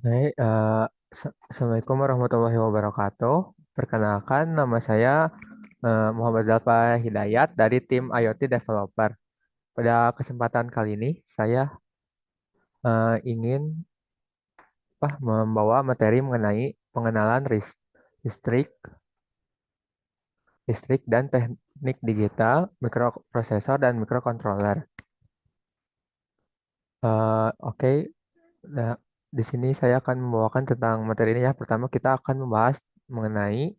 Hai, Assalamualaikum warahmatullahi wabarakatuh. Perkenalkan, nama saya Muhammad Zalfa Hidayat dari tim IoT Developer. Pada kesempatan kali ini, saya ingin membawa materi mengenai pengenalan listrik, listrik dan teknik digital, mikroprosesor dan mikrokontroler. Oke, nah, di sini saya akan membawakan tentang materi ini ya. Pertama, kita akan membahas mengenai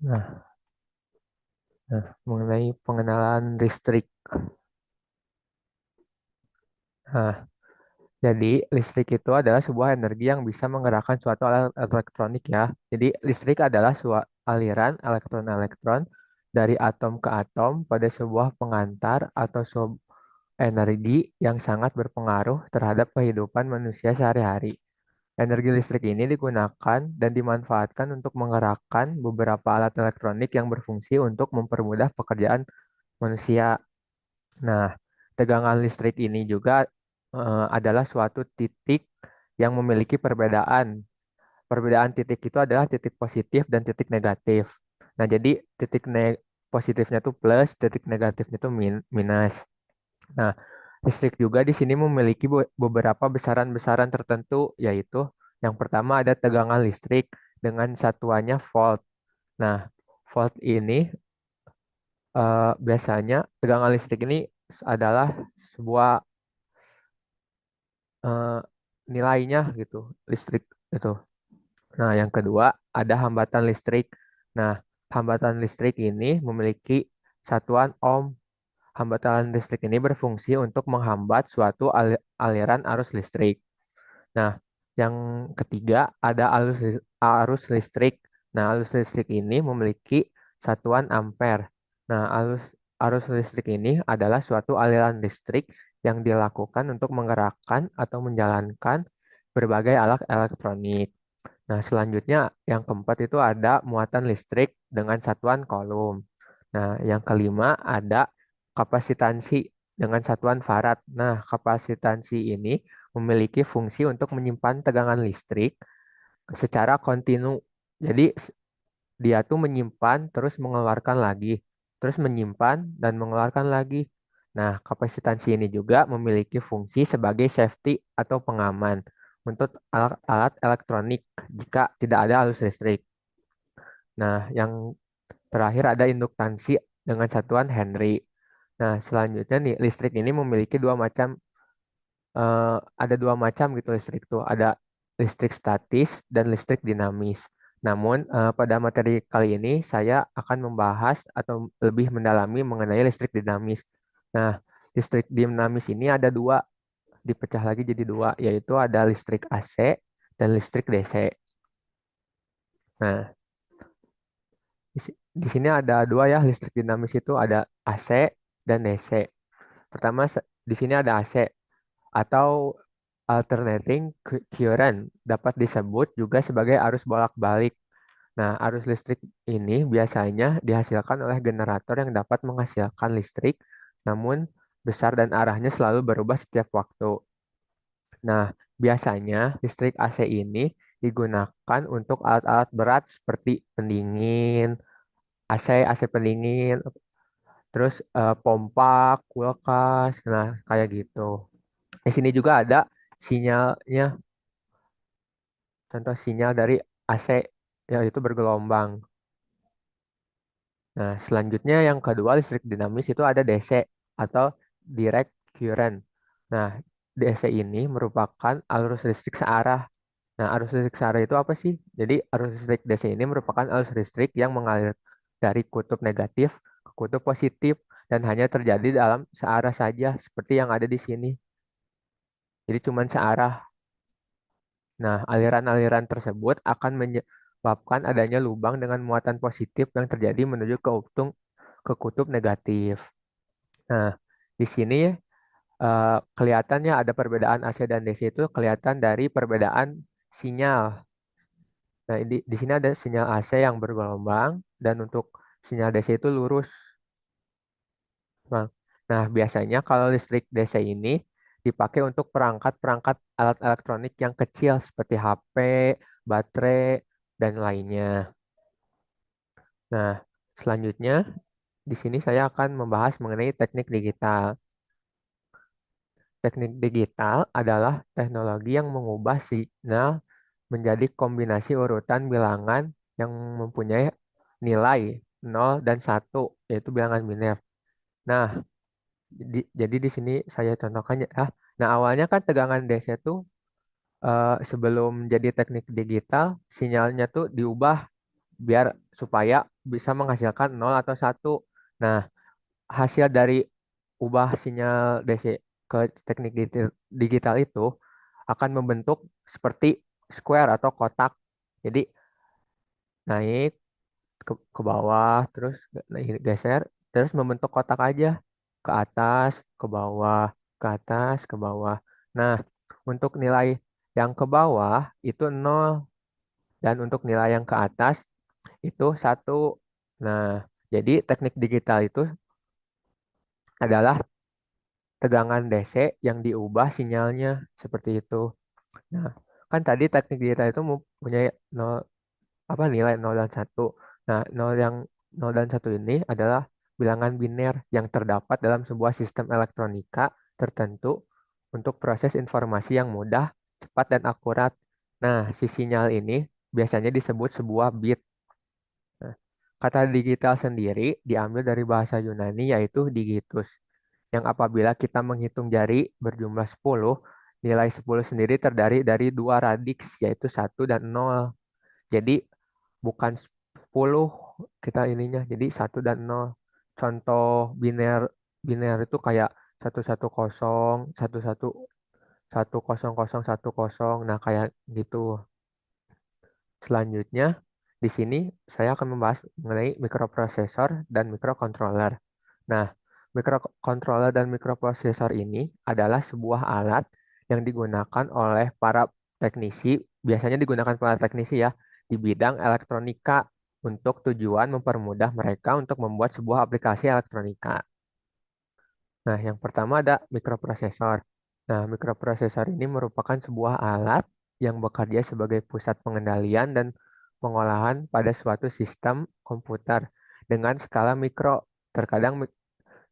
Nah, mengenai pengenalan listrik. Nah, jadi listrik itu adalah sebuah energi yang bisa menggerakkan suatu alat elektronik ya. Jadi listrik adalah aliran elektron-elektron dari atom ke atom pada sebuah pengantar atau energi yang sangat berpengaruh terhadap kehidupan manusia sehari-hari. Energi listrik ini digunakan dan dimanfaatkan untuk menggerakkan beberapa alat elektronik yang berfungsi untuk mempermudah pekerjaan manusia. Nah, tegangan listrik ini juga adalah suatu titik yang memiliki perbedaan. Perbedaan titik itu adalah titik positif dan titik negatif. Nah, jadi positifnya itu plus, titik negatifnya itu minus. Nah, listrik juga di sini memiliki beberapa besaran-besaran tertentu, yaitu yang pertama ada tegangan listrik dengan satuannya volt. Nah, volt ini biasanya tegangan listrik ini adalah sebuah eh, nilainya gitu, listrik itu. Nah, yang kedua ada hambatan listrik. Nah, hambatan listrik ini memiliki satuan ohm. Hambatan listrik ini berfungsi untuk menghambat suatu aliran arus listrik. Nah, yang ketiga ada arus listrik. Nah, arus listrik ini memiliki satuan ampere. Nah, arus listrik ini adalah suatu aliran listrik yang dilakukan untuk menggerakkan atau menjalankan berbagai alat elektronik. Nah, selanjutnya yang keempat itu ada muatan listrik dengan satuan kolom. Nah, yang kelima ada kapasitansi dengan satuan farad. Nah, kapasitansi ini memiliki fungsi untuk menyimpan tegangan listrik secara kontinu. Jadi dia tuh menyimpan terus mengeluarkan lagi, terus menyimpan dan mengeluarkan lagi. Nah, kapasitansi ini juga memiliki fungsi sebagai safety atau pengaman untuk alat-alat elektronik jika tidak ada arus listrik. Nah, yang terakhir ada induktansi dengan satuan Henry. Nah, selanjutnya nih listrik ini memiliki ada dua macam gitu listrik tuh. Ada listrik statis dan listrik dinamis. Namun pada materi kali ini saya akan membahas atau lebih mendalami mengenai listrik dinamis. Nah, listrik dinamis ini ada dua, dipecah lagi jadi dua, yaitu ada listrik AC dan listrik DC. Nah, di sini ada dua ya listrik dinamis itu ada AC dan DC. Pertama di sini ada AC atau alternating current dapat disebut juga sebagai arus bolak-balik. Nah, arus listrik ini biasanya dihasilkan oleh generator yang dapat menghasilkan listrik, namun besar dan arahnya selalu berubah setiap waktu. Nah, biasanya listrik AC ini digunakan untuk alat-alat berat seperti pendingin, AC pendingin, terus pompa, kulkas, nah kayak gitu. Di sini juga ada sinyalnya, contoh sinyal dari AC yaitu bergelombang. Nah, selanjutnya yang kedua listrik dinamis itu ada DC atau direct current. Nah, DC ini merupakan arus listrik searah. Nah, arus listrik searah itu apa sih? Jadi, arus listrik DC ini merupakan arus listrik yang mengalir dari kutub negatif ke kutub positif dan hanya terjadi dalam searah saja seperti yang ada di sini. Jadi, cuman searah. Nah, aliran-aliran tersebut akan menyebabkan adanya lubang dengan muatan positif yang terjadi menuju ke kutub negatif. Nah, di sini kelihatannya ada perbedaan AC dan DC itu kelihatan dari perbedaan sinyal. Nah, di sini ada sinyal AC yang bergelombang dan untuk sinyal DC itu lurus. Bang. Nah, biasanya kalau listrik DC ini dipakai untuk perangkat-perangkat alat elektronik yang kecil seperti HP, baterai, dan lainnya. Nah, selanjutnya di sini saya akan membahas mengenai teknik digital. Teknik digital adalah teknologi yang mengubah signal menjadi kombinasi urutan bilangan yang mempunyai nilai 0 dan 1, yaitu bilangan biner. Nah, jadi di sini saya contohkan ya. Nah, awalnya kan tegangan DC itu sebelum jadi teknik digital, sinyalnya tuh diubah biar supaya bisa menghasilkan 0 atau 1. Nah, hasil dari ubah sinyal DC ke teknik digital itu akan membentuk seperti square atau kotak. Jadi naik ke bawah, terus naik geser, terus membentuk kotak aja ke atas, ke bawah, ke atas, ke bawah. Nah, untuk nilai yang ke bawah itu 0 dan untuk nilai yang ke atas itu 1. Nah, jadi teknik digital itu adalah tegangan DC yang diubah sinyalnya seperti itu. Nah, kan tadi teknik digital itu mempunyai nol, nilai 0 dan 1. Nah, 0 dan 1 ini adalah bilangan biner yang terdapat dalam sebuah sistem elektronika tertentu untuk proses informasi yang mudah, cepat, dan akurat. Nah, si sinyal ini biasanya disebut sebuah bit. Nah, kata digital sendiri diambil dari bahasa Yunani yaitu digitus, yang apabila kita menghitung jari berjumlah 10, nilai 10 sendiri terdiri dari dua radiks yaitu 1 dan 0. Jadi bukan 10 kita ininya, jadi 1 dan 0. Contoh biner biner itu kayak 110, 11, 10, 10. Nah, kayak gitu. Selanjutnya, di sini saya akan membahas mengenai mikroprosesor dan mikrokontroler. Nah, mikrokontroler dan mikroprosesor ini adalah sebuah alat yang digunakan oleh para teknisi, biasanya digunakan para teknisi ya, di bidang elektronika untuk tujuan mempermudah mereka untuk membuat sebuah aplikasi elektronika. Nah, yang pertama ada mikroprosesor. Nah, mikroprosesor ini merupakan sebuah alat yang bekerja sebagai pusat pengendalian dan pengolahan pada suatu sistem komputer dengan skala mikro. Terkadang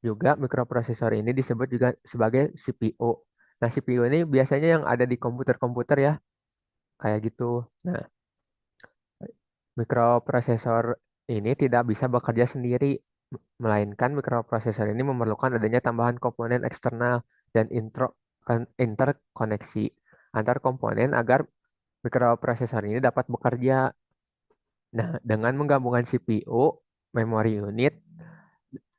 juga mikroprosesor ini disebut juga sebagai CPU. Nah, CPU ini biasanya yang ada di komputer-komputer ya, kayak gitu. Nah, mikroprosesor ini tidak bisa bekerja sendiri, melainkan mikroprosesor ini memerlukan adanya tambahan komponen eksternal dan interkoneksi antar komponen agar mikroprosesor ini dapat bekerja. Nah, dengan menggabungkan CPU, memori unit,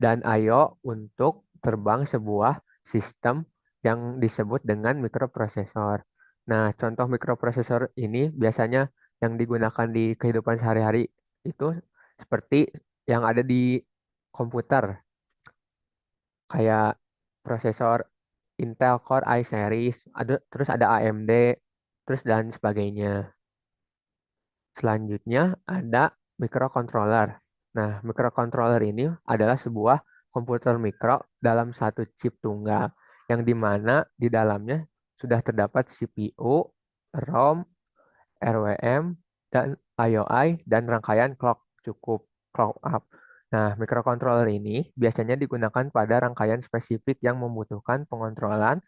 dan I/O untuk terbang sebuah sistem yang disebut dengan mikroprosesor. Nah, contoh mikroprosesor ini biasanya yang digunakan di kehidupan sehari-hari itu seperti yang ada di komputer, kayak prosesor Intel Core i series, terus ada AMD, terus dan sebagainya. Selanjutnya ada microcontroller. Nah, microcontroller ini adalah sebuah komputer mikro dalam satu chip tunggal, yang dimana di dalamnya sudah terdapat CPU, ROM, RWM, dan IOI, dan rangkaian clock cukup clock up. Nah, microcontroller ini biasanya digunakan pada rangkaian spesifik yang membutuhkan pengontrolan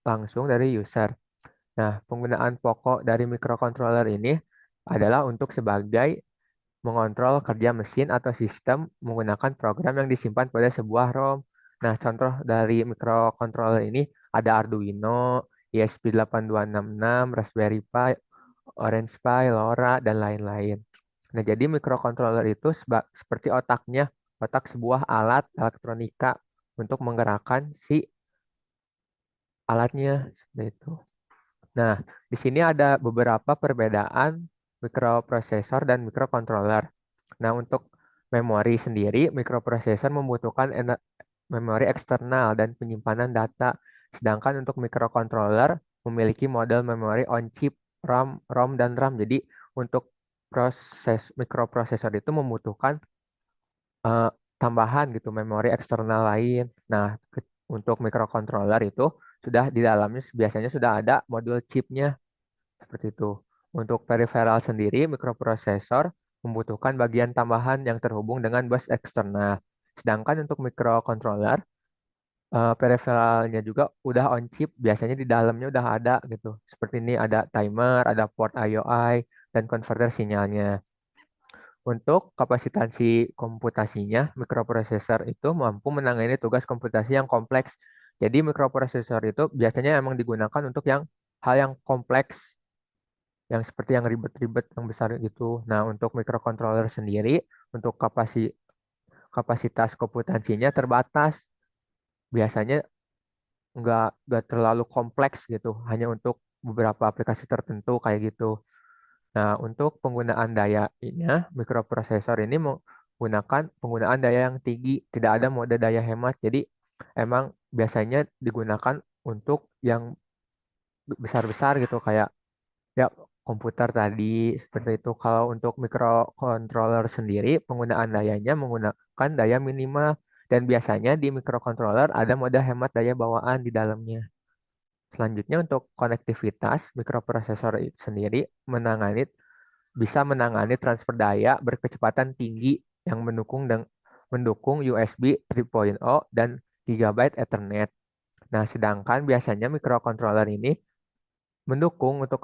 langsung dari user. Nah, penggunaan pokok dari microcontroller ini adalah untuk sebagai mengontrol kerja mesin atau sistem menggunakan program yang disimpan pada sebuah ROM. Nah, contoh dari microcontroller ini ada Arduino, ESP8266, Raspberry Pi, Orange Pi, LoRa, dan lain-lain. Nah, jadi microcontroller itu seperti otak sebuah alat elektronika untuk menggerakkan si alatnya seperti itu. Nah, di sini ada beberapa perbedaan mikroprosesor dan mikrocontroller. Nah, untuk memori sendiri, mikroprosesor membutuhkan memori eksternal dan penyimpanan data, sedangkan untuk mikrocontroller memiliki model memori on-chip, ROM, dan RAM. Jadi, untuk mikroprosesor itu membutuhkan tambahan gitu memori eksternal lain. Nah, untuk mikrocontroller itu sudah di dalamnya biasanya sudah ada modul chipnya seperti itu. Untuk peripheral sendiri, mikroprosesor membutuhkan bagian tambahan yang terhubung dengan bus eksternal. Sedangkan untuk microcontroller, peripheralnya juga udah on chip, biasanya di dalamnya udah ada gitu. Seperti ini ada timer, ada port IOI, dan konverter sinyalnya. Untuk kapasitansi komputasinya, mikroprosesor itu mampu menangani tugas komputasi yang kompleks. Jadi mikroprosesor itu biasanya emang digunakan untuk yang hal yang kompleks, yang seperti yang ribet-ribet, yang besar gitu. Nah, untuk microcontroller sendiri, untuk kapasitas komputansinya terbatas. Biasanya nggak terlalu kompleks gitu, hanya untuk beberapa aplikasi tertentu kayak gitu. Nah, untuk penggunaan dayanya, mikroprosesor ini menggunakan penggunaan daya yang tinggi, tidak ada mode daya hemat. Jadi, emang biasanya digunakan untuk yang besar-besar gitu, kayak ya komputer tadi, seperti itu. Kalau untuk microcontroller sendiri, penggunaan dayanya menggunakan daya minimal, dan biasanya di microcontroller ada mode hemat daya bawaan di dalamnya. Selanjutnya untuk konektivitas, mikroprosesor sendiri bisa menangani transfer daya berkecepatan tinggi yang mendukung USB 3.0 dan Gigabit Ethernet. Nah, sedangkan biasanya mikrocontroller ini mendukung untuk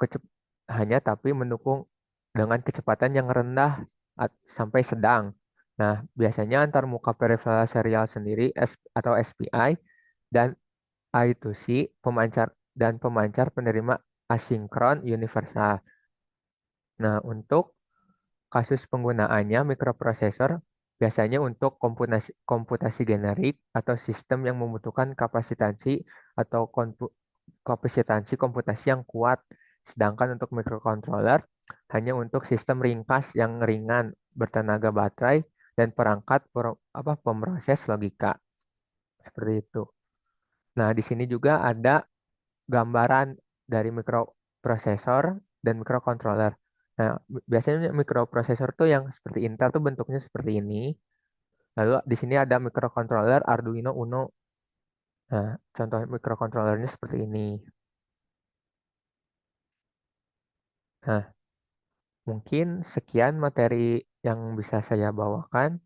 hanya tapi mendukung dengan kecepatan yang rendah sampai sedang. Nah, biasanya antar muka peripheral serial sendiri atau SPI dan I2C pemancar penerima asinkron universal. Nah, untuk kasus penggunaannya mikroprosesor biasanya untuk komputasi generik atau sistem yang membutuhkan atau kapasitansi komputasi yang kuat. Sedangkan untuk microcontroller hanya untuk sistem ringkas yang ringan, bertenaga baterai, dan perangkat pemroses logika. Seperti itu. Nah, di sini juga ada gambaran dari mikroprosesor dan microcontroller. Nah, biasanya mikroprosesor tuh yang seperti Intel tuh bentuknya seperti ini. Lalu di sini ada microcontroller Arduino Uno. Nah, contoh microcontrollernya seperti ini. Nah, mungkin sekian materi yang bisa saya bawakan.